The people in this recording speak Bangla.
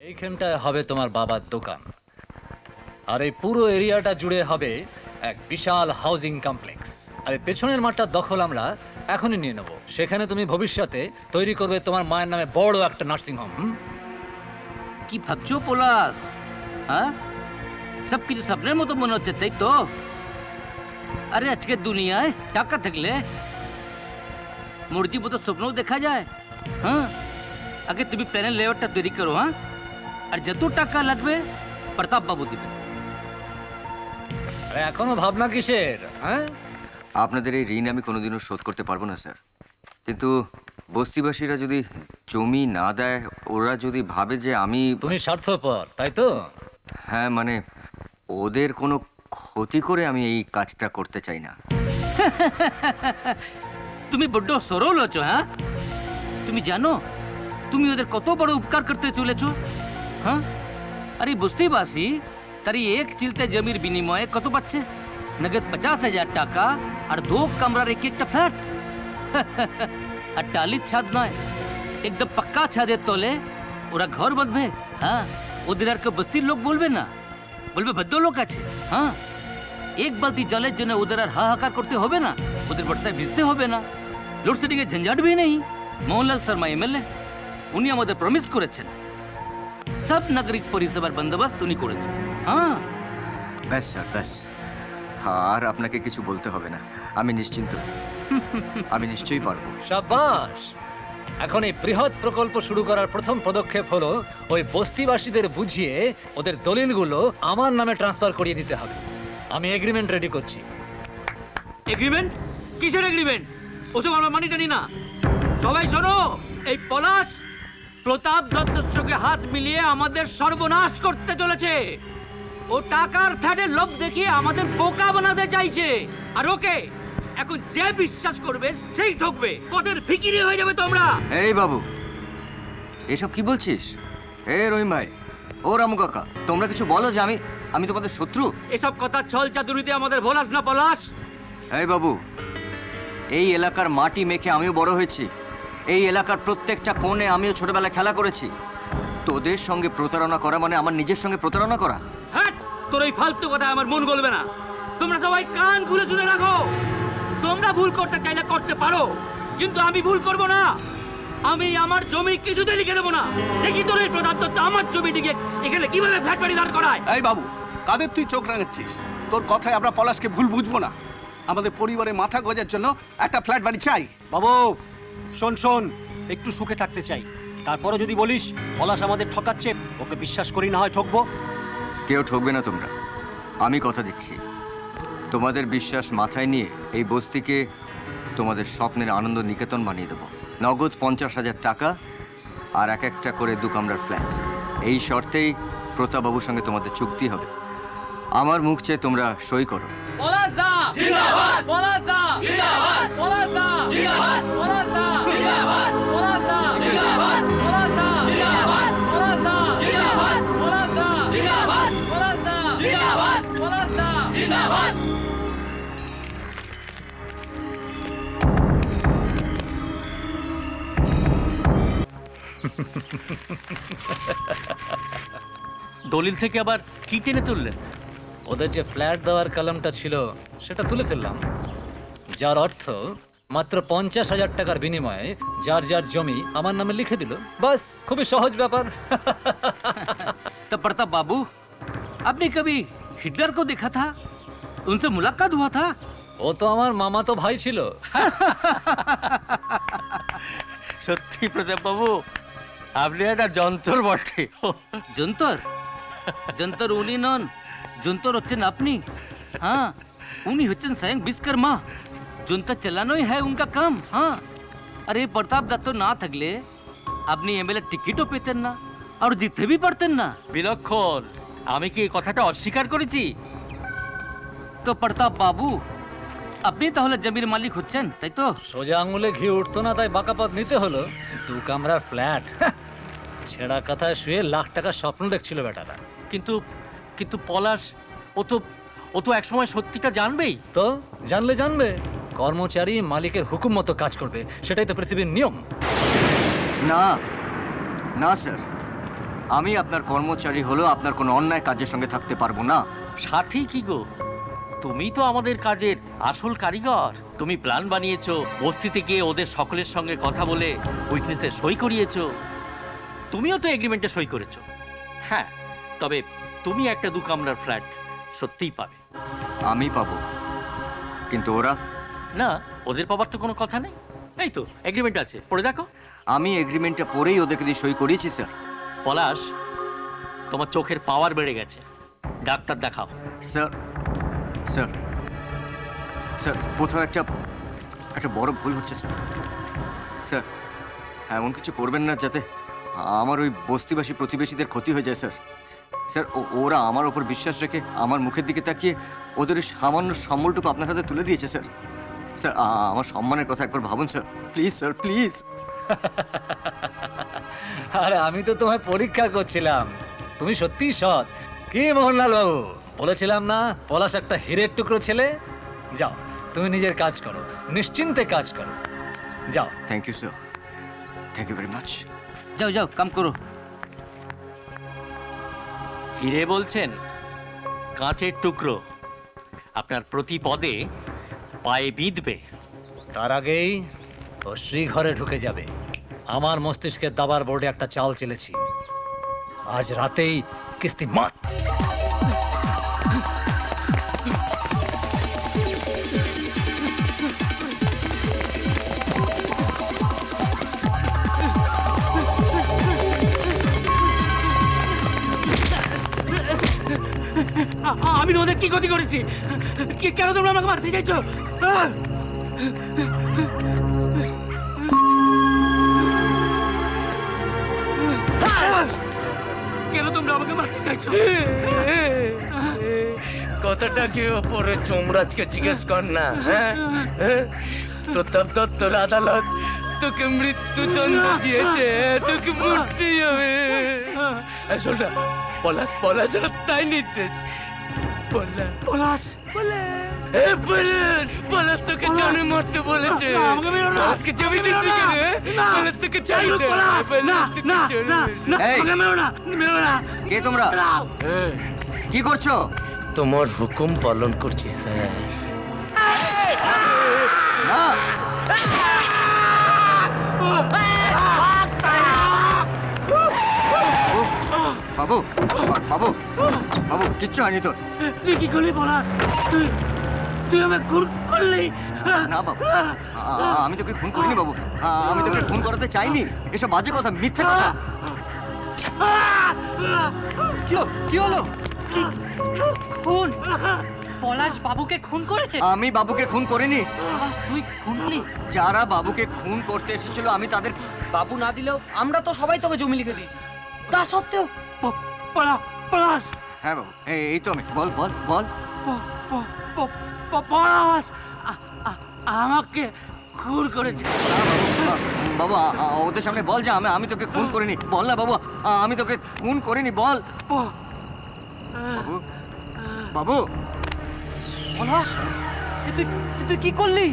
এইখানটায় হবে তোমার বাবার দোকান, আর এই পুরো এরিয়াটা জুড়ে হবে এক বিশাল হাউজিং কমপ্লেক্স। আর এই পেছনের মাঠটা দখল আমরা এখনই নিয়ে নেব। সেখানে তুমি ভবিষ্যতে তৈরি করবে তোমার মায়ের নামে বড় একটা নার্সিং হোম। কি ভাবছো পলাশ? হ্যাঁ, সব কিছু স্বপ্নের মতো মনে হচ্ছে, তাই তো? আরে আজকের দুনিয়ায় টাকা থাকলে মর্জি মতো স্বপ্নও দেখা যায়। হ্যাঁ, আগে তুমি প্ল্যানের লেআউটটা তৈরি করো। হ্যাঁ, আর যত টাকা লাগবে প্রতাপ বাবু দিবেন। আরে এখনো ভাবনা কিসের? হ্যাঁ, আপনাদের এই ঋণ আমি কোনোদিনও শোধ করতে পারবো না স্যার, কিন্তু বস্তিবাসীরা যদি জমি না দেয়, ওরা যদি ভাবে যে আমি... তুমি স্বার্থপর, তাই তো? হ্যাঁ, মানে ওদের কোনো ক্ষতি করে আমি এই কাজটা করতে চাই না। তুমি বড্ড সরল হচ্ছ। হ্যাঁ, তুমি জানো তুমি ওদের কত বড় উপকার করতে চলেছো? হ্যাঁ, আরে বস্তিবাসী তারি এক চিলতে জমির বিনিময়ে কত পাচ্ছে? নগদ 50,000 টাকা আর 2 কামরার একটা ফ্ল্যাট। আর টালির ছাদ নয়, একদম পাক্কা ছাদের তলে ওরা ঘর বাঁধবে। হ্যাঁ, ওদের আর কেউ বস্তির লোক বলবে না, বলবে ভদ্রলোক আছে। হ্যাঁ, এক বালতি জলের জন্য ওদের আর হাহাকার করতে হবে না, ওদের বর্ষায় ভিজতে হবে না, লোডশেডিং এর ঝঞ্ঝাট भी নেই। মোহনলাল শর্মা এমএলএ, উনি আমাদের প্রমিস করেছেন সব নাগরিক পরিষেবার বন্দোবস্ত উনি করে দেবেন। হ্যাঁ, ব্যাস স্যার, ব্যাস। আর আপনাকে কিছু বলতে হবে না, আমি নিশ্চিন্ত। আমি নিশ্চয়ই পারবো। শাবাশ! এখন এই বৃহৎ প্রকল্প শুরু করার প্রথম পদক্ষেপ হলো ওই বস্তিবাসীদের বুঝিয়ে ওদের দলিলগুলো আমার নামে ট্রান্সফার করিয়ে দিতে হবে। আমি এগ্রিমেন্ট রেডি করছি। এগ্রিমেন্ট? কিসের এগ্রিমেন্ট? ওসব আমরা মানি টানি না। সবাই শোনো, এই পলাশ প্রতাপ দত্তর সঙ্গে হাত মিলিয়ে আমাদের সর্বনাশ করতে চলেছে। ও টাকার ফ্যাটের লোভ দেখিয়ে আমাদের বোকা বানাতে চাইছে। আর ওকে এখন যে বিশ্বাস করবে সেই ঠকবে। পথের ফিকিরি হয়ে যাবে তোমরা। এই বাবু, এসব কি বলছিস? এ রহিম ভাই, ও রামু কাকা, তোমরা কিছু বলো যে আমি তোমাদের শত্রু? এসব কথা ছল চাতুরিতে আমাদের ভোলাস না পলাশ। এই বাবু, এই এলাকার মাটি মেখে আমিও বড় হয়েছি, এই এলাকার প্রত্যেকটা কোণে আমিও ছোটবেলায় খেলা করেছি। তোদের সঙ্গে প্রতারণা করা মানে আমার নিজের সঙ্গে প্রতারণা করা। হ্যাঁ, তোর এই ফালতু কথা আমার মন গলবে না। তোমরা সবাই কান খুলে শুনে রাখো। তোমরা ভুল করতে চাইলে করতে পারো, কিন্তু আমি ভুল করব না। আমি আমার জমি কিছুতে লিখে দেবো না। দেখি তোর এই প্রতাপ দত্ত আমার জমিটিকে এখানে কিভাবে ফ্ল্যাট বাড়ি দাঁড় করায়। এই বাবু, কাদের তুই চোখ রাঙাচ্ছিস? তোর কথায় আমরা পলাশকে ভুল বুঝবো না। আমাদের পরিবারে মাথা গোজার জন্য একটা ফ্ল্যাট বাড়ি চাই। বাবু শোন শোন, একটু সুখে থাকতে চাই। তারপরে যদি বলিস পলাশ আমাদের ঠকাচ্ছে, ওকে বিশ্বাস করি, না হয় ঠকবো। কেউ ঠকবে না তোমরা, আমি কথা দিচ্ছি। তোমাদের বিশ্বাস মাথায় নিয়ে এই বস্তিকে তোমাদের স্বপ্নের আনন্দ নিকেতন বানিয়ে দেবো। নগদ 50,000 টাকা আর এক একটা করে 2 কামরার ফ্ল্যাট। এই শর্তেই প্রতাপবাবুর সঙ্গে তোমাদের চুক্তি হবে। আমার মুখ চেয়ে তোমরা সই করো। পলাশ দা জিন্দাবাদ! পলাশ দা জিন্দাবাদ! পলাশ দা জিন্দাবাদ! পলাশ দা জিন্দাবাদ! পলাশ দা জিন্দাবাদ! পলাশ দা জিন্দাবাদ! পলাশ দা জিন্দাবাদ! পলাশ দা জিন্দাবাদ! পলাশ দা জিন্দাবাদ! পলাশ দা জিন্দাবাদ! দলিল থেকে আবার কি টেনে তুললেন? ওদের যে ফ্ল্যাট দেওয়ার কলমটা ছিল সেটা তুলে ফেললাম, যার অর্থ মাত্র 50,000 টাকার বিনিময়ে যার যার জমি আমার নামে লিখে দিল। বাস, খুবই সহজ ব্যাপার। तो प्रताप बाबू, आपने कभी हिटलर को देखा था? उनसे मुलाकात हुआ था? ও তো আমার মামাতো ভাই ছিল। সত্যি প্রতাপ বাবু, আপনি একটা যন্তর বটে। যন্তর? যন্তর উনি নন, যন্তর হচ্ছেন আপনি। হ্যাঁ, উনি হচ্ছেন স্বয়ং বিশ্বকর্মা। যন্তর চালানোই হয় উনকা কাম। হ্যাঁ, আরে প্রতাপ দত্ত না থাকলে আপনি এমএলএ টিকিটও পেতেন না আর জিততে পারতেন না। বিলক্ষণ, আমি কি এই কথাটা অস্বীকার করেছি? তো প্রতাপ বাবু, আপনি তাহলে জমির মালিক হচ্ছেন, তাই তো? সোজা আঙুলে ঘি উঠতো না, তাই বাঁকা পথ নিতে হলো। 2 কামরার ফ্ল্যাট, ছেঁড়া কাথায় শুয়ে লাখ টাকার স্বপ্ন দেখছিল বেটারা। কিন্তু কিন্তু পলাশ, ও তো একসময় সত্যিটা জানবেই। তো জানলে জানবে, কর্মচারী মালিকের হুকুম মতো কাজ করবে, সেটাই তো পৃথিবীর নিয়ম। না না স্যার, আমি আপনার কর্মচারী হলেও আপনার কোনো অন্যায় কাজের সঙ্গে থাকতে পারবো না। সাথী কি গো, তুমি তো আমাদের কাজের আসল কারিগর। তুমি প্ল্যান বানিয়েছো, বস্তিতে গিয়ে ওদের সকলের সঙ্গে কথা বলে উইটনেসে সই করিয়েছো। তুমিও তো এগ্রিমেন্টে সই করেছো। হ্যাঁ, তবে তুমি একটা 2 কামরার ফ্ল্যাট সত্যিই পাবে। আমি পাবো, কিন্তু ওরা? না, ওদের পাবার তো কোনো কথা নেই। এই তো এগ্রিমেন্ট আছে, পড়ে দেখো। আমি এগ্রিমেন্টটা পড়েই ওদেরকে দিয়ে সই করিয়েছি স্যার। পলাশ, তোমার চোখের পাওয়ার বেড়ে গেছে, ডাক্তার দেখাও। স্যার স্যার স্যার কোথাও একটা বড় ভুল হচ্ছে স্যার। স্যার এমন কিছু করবেন না যাতে আমার ওই বস্তিবাসী প্রতিবেশীদের ক্ষতি হয়ে যায় স্যার। স্যার ওরা আমার ওপর বিশ্বাস রেখে আমার মুখের দিকে তাকিয়ে ওদের ওই সামান্য সম্বলটুকু আপনার হাতে তুলে দিয়েছে স্যার। স্যার আমার সম্মানের কথা একবার ভাবুন স্যার, প্লিজ স্যার, প্লিজ। আরে আমি তো তোমায় পরীক্ষা করছিলাম, তুমি সত্যিই সৎ। কি মোহনলাল বাবু, বলেছিলাম না পলাশ একটা হীরের টুকরো ছেলে? যাও, তুমি নিজের কাজ করো, নিশ্চিন্তে কাজ করো, যাও। Thank you sir, thank you very much. যাও যাও, কাম করো। হিরে বলছেন? কাঁচের টুকরো আপনার প্রতি পদে পায়ে বিঁধবে। তার আগেই ও শ্রীঘরে ঢুকে যাবে। আমার মস্তিষ্কের দাবার বোর্ডে একটা চাল চেলেছি, আজ রাতেই কিস্তি মাত। আমি তোমাদের কি ক্ষতি করেছি? কেন তোমরা আমাকে মারতে চাইছো? কেন তোমরা আমাকে মারতে চাইছো? কথাটা কি ওপরে যমরাজকে জিজ্ঞেস কর না। প্রতাপ দত্তর আদালত তোকে মৃত্যুদণ্ড দিয়েছে, তোকে মরতেই হবে। শোন না, পলাশের তাই নির্দেশ। পলাশ পলাশ তোকে জানে মরতে বলেছে। আজকে জমি দিস নি কেন? পলাশ তোকে চাই কে তোমরা? কি করছো? তোমার হুকুম পালন করছি স্যার। না, বাবু বাবু বাবু, কিচ্ছু হয়নি তোর। তুই কি করলি পলাশ? তুই আমাকে খুন করলি? না বাবু, আমি তোকে খুন করিনি বাবু, আমি তোকে খুন করাতে চাইনি। এসব বাজে কথা, মিথ্যে কথা। কি হলো? খুন? পলাশ বাবুকে খুন করেছে? আমি বাবুকে খুন করিনি। পলাশ, তুই খুনলি? যারা বাবুকে খুন করতে এসেছিল আমি তাদের। বাবু না দিলেও আমরা তো সবাই তোকে জমি লিখে দিয়েছি, তা সত্ত্বেও পলাশ, হ্যাঁ বাবু, এই তো আমি। বল বল বল। পলাশ আমাকে খুন করেছে। বাবু ওদের সামনে বল যে আমি তোকে খুন করিনি। বল না বাবু, আমি তোকে খুন করিনি, বল। বাবু বাবু, পলাশ, তুই কি করলি?